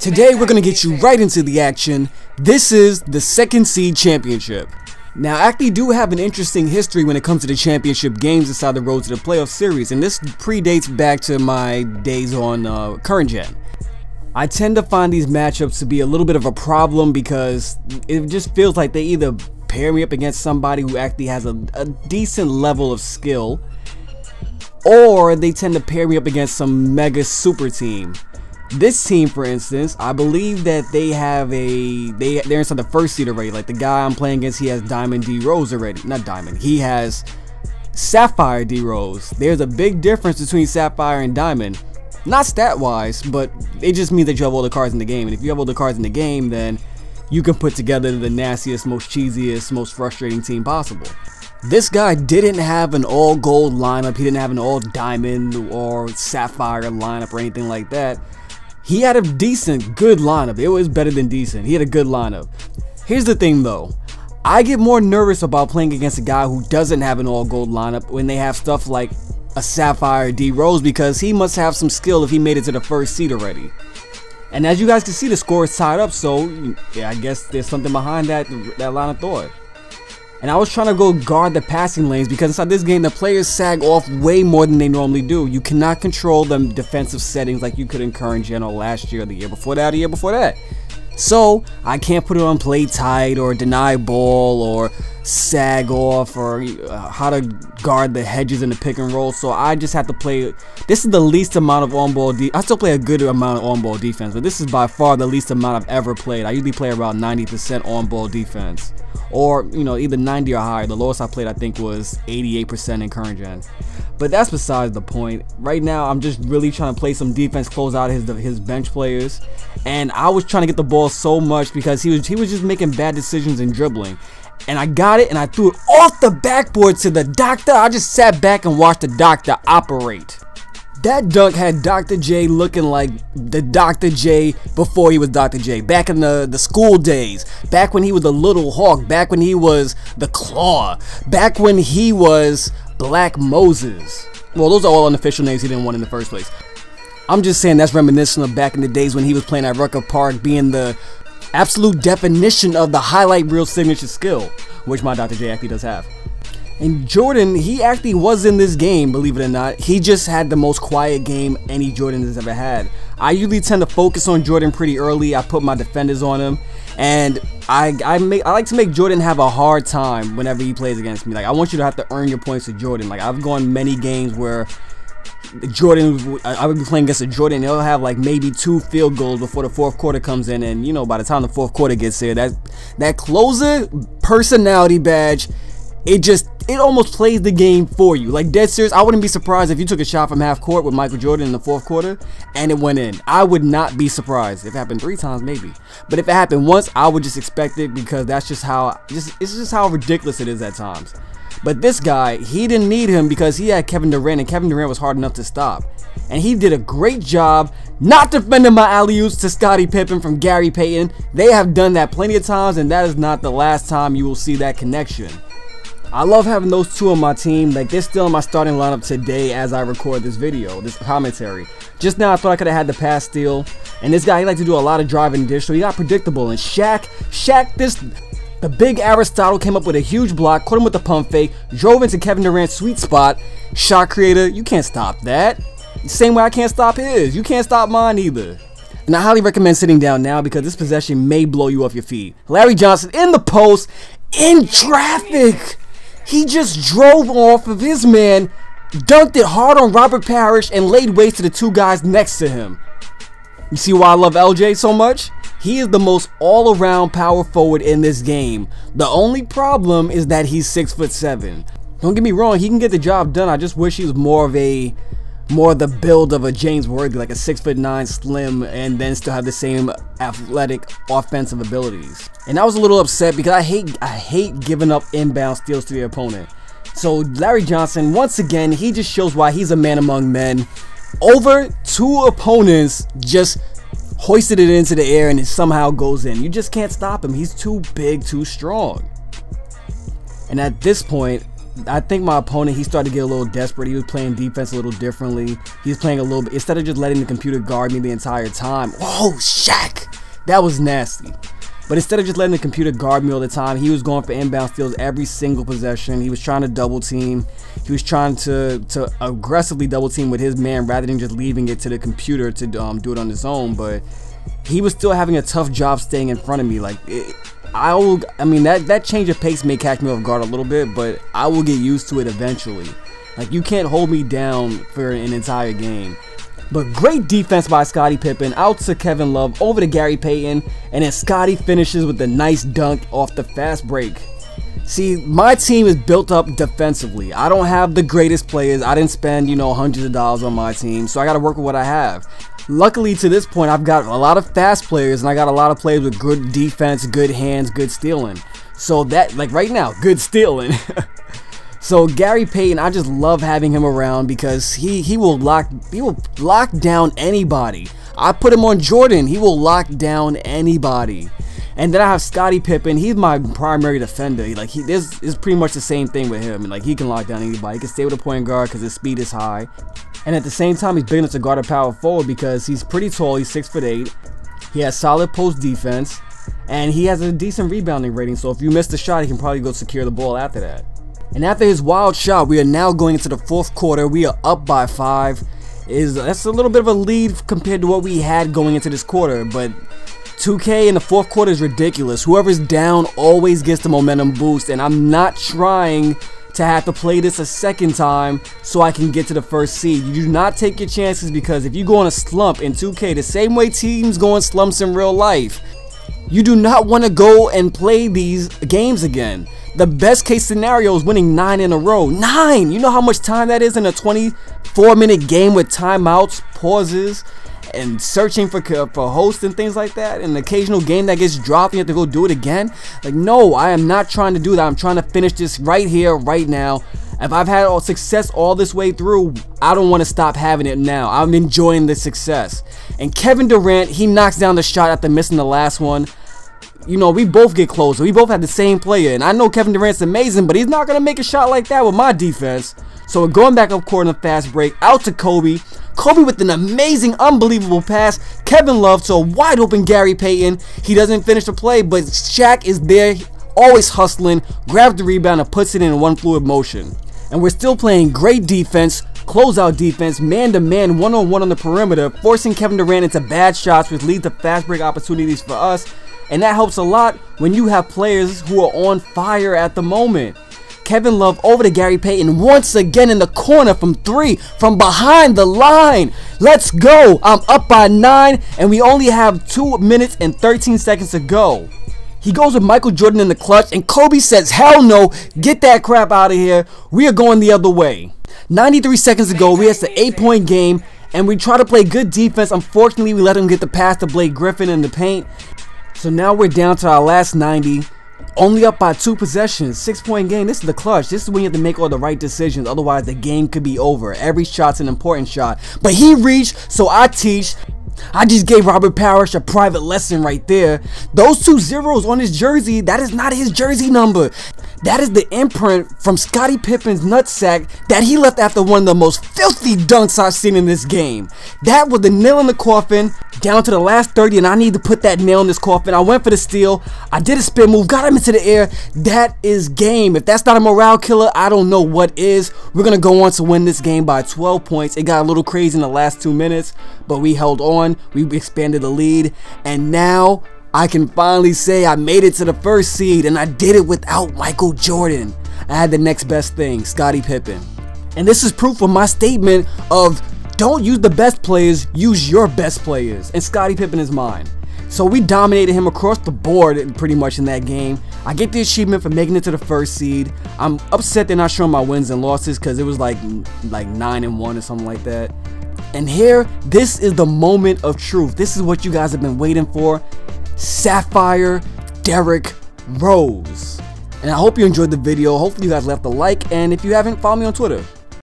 Today we're going to get you right into the action. This is the second seed championship. Now, I actually do have an interesting history when it comes to the championship games inside the Road to the Playoff series, and this predates back to my days on current gen. I tend to find these matchups to be a little bit of a problem because it just feels like they either pair me up against somebody who actually has a decent level of skill, or they tend to pair me up against some mega super team. This team, for instance, I believe that they have they're inside the first seed already. Like the guy I'm playing against, he has Diamond D Rose already. Not Diamond, he has Sapphire D Rose. There's a big difference between Sapphire and Diamond. Not stat wise, but it just means that you have all the cards in the game. And if you have all the cards in the game, then you can put together the nastiest, most cheesiest, most frustrating team possible. This guy didn't have an all gold lineup. He didn't have an all diamond or sapphire lineup or anything like that. He had a decent, good lineup. It was better than decent. He had a good lineup. Here's the thing though. I get more nervous about playing against a guy who doesn't have an all gold lineup when they have stuff like a Sapphire D Rose, because he must have some skill if he made it to the first seed already. And as you guys can see, the score is tied up, so yeah, I guess there's something behind that line of thought. And I was trying to go guard the passing lanes because inside this game the players sag off way more than they normally do. You cannot control them defensive settings like you could in current gen or last year or the year before that or the year before that. So I can't put it on play tight or deny ball or sag off or how to guard the hedges in the pick and roll. So I just have to play. This is the least amount of on-ball. I still play a good amount of on-ball defense, but this is by far the least amount I've ever played. I usually play around 90% on-ball defense, or either 90 or higher. The lowest I played I think was 88% in current gen. But that's besides the point. Right now I'm just really trying to play some defense, close out his bench players, and I was trying to get the ball so much because he was just making bad decisions and dribbling. And I got it and I threw it off the backboard to the doctor. I just sat back and watched the doctor operate. That dunk had Dr. J looking like the Dr. J before he was Dr. J. Back in the school days. Back when he was the Little Hawk. Back when he was the Claw. Back when he was Black Moses. Well, those are all unofficial names he didn't want in the first place. I'm just saying that's reminiscent of back in the days when he was playing at Rucker Park, being the absolute definition of the highlight reel signature skill, which my Dr. J actually does have. And Jordan, he actually was in this game, believe it or not. He just had the most quiet game any Jordan has ever had. I usually tend to focus on Jordan pretty early. I put my defenders on him, and I like to make Jordan have a hard time whenever he plays against me. Like, I want you to have to earn your points with Jordan. Like, I've gone many games where Jordan, I would be playing against a Jordan, and he'll have like maybe 2 field goals before the fourth quarter comes in, and by the time the fourth quarter gets here, that closer personality badge, it almost plays the game for you. Like, dead serious, I wouldn't be surprised if you took a shot from half court with Michael Jordan in the fourth quarter and it went in. I would not be surprised. If it happened 3 times, maybe, but if it happened once, I would just expect it, because that's just how it's just how ridiculous it is at times. But this guy, he didn't need him because he had Kevin Durant, and Kevin Durant was hard enough to stop. And he did a great job not defending my alley-oops to Scottie Pippen from Gary Payton. They have done that plenty of times, and that is not the last time you will see that connection. I love having those two on my team. Like, they're still in my starting lineup today as I record this video, this commentary. Just now I thought I could have had the pass steal. And this guy, he liked to do a lot of driving and dish, so he got predictable. And Shaq, the big Aristotle came up with a huge block, caught him with the pump fake, drove into Kevin Durant's sweet spot. Shot creator, you can't stop that. Same way I can't stop his. You can't stop mine either. And I highly recommend sitting down now because this possession may blow you off your feet. Larry Johnson in the post, in traffic. He just drove off of his man, dunked it hard on Robert Parrish, and laid waste to the 2 guys next to him. You see why I love LJ so much? He is the most all-around power forward in this game. The only problem is that he's 6'7". Don't get me wrong, he can get the job done. I just wish he was more of the build of a James Worthy, like a 6'9", slim, and then still have the same athletic offensive abilities. And I was a little upset because I hate giving up inbound steals to the opponent. So Larry Johnson, once again, he just shows why he's a man among men. Over 2 opponents, just hoisted it into the air and it somehow goes in. You just can't stop him. He's too big, too strong. And at this point, I think my opponent, he started to get a little desperate. He was playing defense a little differently. He was playing a little bit, instead of just letting the computer guard me the entire time. Whoa, Shaq! That was nasty. But instead of just letting the computer guard me all the time, he was going for inbound steals every single possession. He was trying to double team. He was trying to aggressively double team with his man rather than just leaving it to the computer to do it on his own. But he was still having a tough job staying in front of me. Like, I mean, that change of pace may catch me off guard a little bit, but I will get used to it eventually. Like, you can't hold me down for an entire game. But great defense by Scottie Pippen, out to Kevin Love, over to Gary Payton, and then Scottie finishes with a nice dunk off the fast break. See, my team is built up defensively. I don't have the greatest players. I didn't spend, you know, hundreds of dollars on my team, so I got to work with what I have. Luckily, to this point, I've got a lot of fast players, and I got a lot of players with good defense, good hands, good stealing. So that, like right now, good stealing. So Gary Payton, I just love having him around because he will lock down anybody. I put him on Jordan, he will lock down anybody. And then I have Scottie Pippen. He's my primary defender. Like, this is pretty much the same thing with him. And like, he can lock down anybody. He can stay with a point guard because his speed is high. And at the same time, he's big enough to guard a power forward because he's pretty tall. He's 6'8". He has solid post defense, and he has a decent rebounding rating. So if you miss the shot, he can probably go secure the ball after that. And after his wild shot, we are now going into the fourth quarter. We are up by 5. That's a little bit of a lead compared to what we had going into this quarter, but 2K in the fourth quarter is ridiculous. Whoever's down always gets the momentum boost, and I'm not trying to have to play this a second time so I can get to the first seed. You do not take your chances, because if you go on a slump in 2K, the same way teams go on slumps in real life, you do not want to go and play these games again. The best case scenario is winning 9 in a row. 9! You know how much time that is in a 24-minute game with timeouts, pauses, and searching for hosts and things like that, and an occasional game that gets dropped and you have to go do it again. Like, no, I am not trying to do that. I'm trying to finish this right here, right now. If I've had success all this way through, I don't want to stop having it now. I'm enjoying the success. And Kevin Durant, he knocks down the shot after missing the last one. You know, we both get closer. We both have the same player, and I know Kevin Durant's amazing, but he's not going to make a shot like that with my defense. So we're going back up court in a fast break, out to Kobe. Kobe with an amazing, unbelievable pass. Kevin Love to a wide open Gary Payton. He doesn't finish the play, but Shaq is there, always hustling, grabs the rebound and puts it in one fluid motion. And we're still playing great defense, closeout defense, man-to-man, one-on-one on the perimeter, forcing Kevin Durant into bad shots, which leads to fast break opportunities for us. And that helps a lot when you have players who are on fire at the moment. Kevin Love over to Gary Payton once again in the corner from 3 from behind the line. Let's go. I'm up by 9 and we only have 2 minutes and 13 seconds to go. He goes with Michael Jordan in the clutch, and Kobe says, hell no, get that crap out of here. We are going the other way. 93 seconds ago, we had an 8-point game, and we try to play good defense. Unfortunately, we let him get the pass to Blake Griffin in the paint. So now we're down to our last 90, only up by 2 possessions, 6-point game. This is the clutch. This is when you have to make all the right decisions. Otherwise, the game could be over. Every shot's an important shot. But he reached, so I teach. I just gave Robert Parrish a private lesson right there. Those 2 zeros on his jersey, that is not his jersey number. That is the imprint from Scottie Pippen's nutsack that he left after one of the most filthy dunks I've seen in this game. That was the nail in the coffin, down to the last 30, and I need to put that nail in this coffin. I went for the steal. I did a spin move, got him into the air. That is game. If that's not a morale killer, I don't know what is. We're going to go on to win this game by 12 points. It got a little crazy in the last 2 minutes, but we held on. We expanded the lead, and now I can finally say I made it to the first seed, and I did it without Michael Jordan. I had the next best thing, Scottie Pippen. And this is proof of my statement of don't use the best players, use your best players. And Scottie Pippen is mine. So we dominated him across the board pretty much in that game. I get the achievement for making it to the first seed. I'm upset they're not showing my wins and losses because it was like 9-1 or something like that. And here, this is the moment of truth. This is what you guys have been waiting for. Sapphire Derrick Rose. And I hope you enjoyed the video. Hopefully you guys left a like, and if you haven't, follow me on Twitter.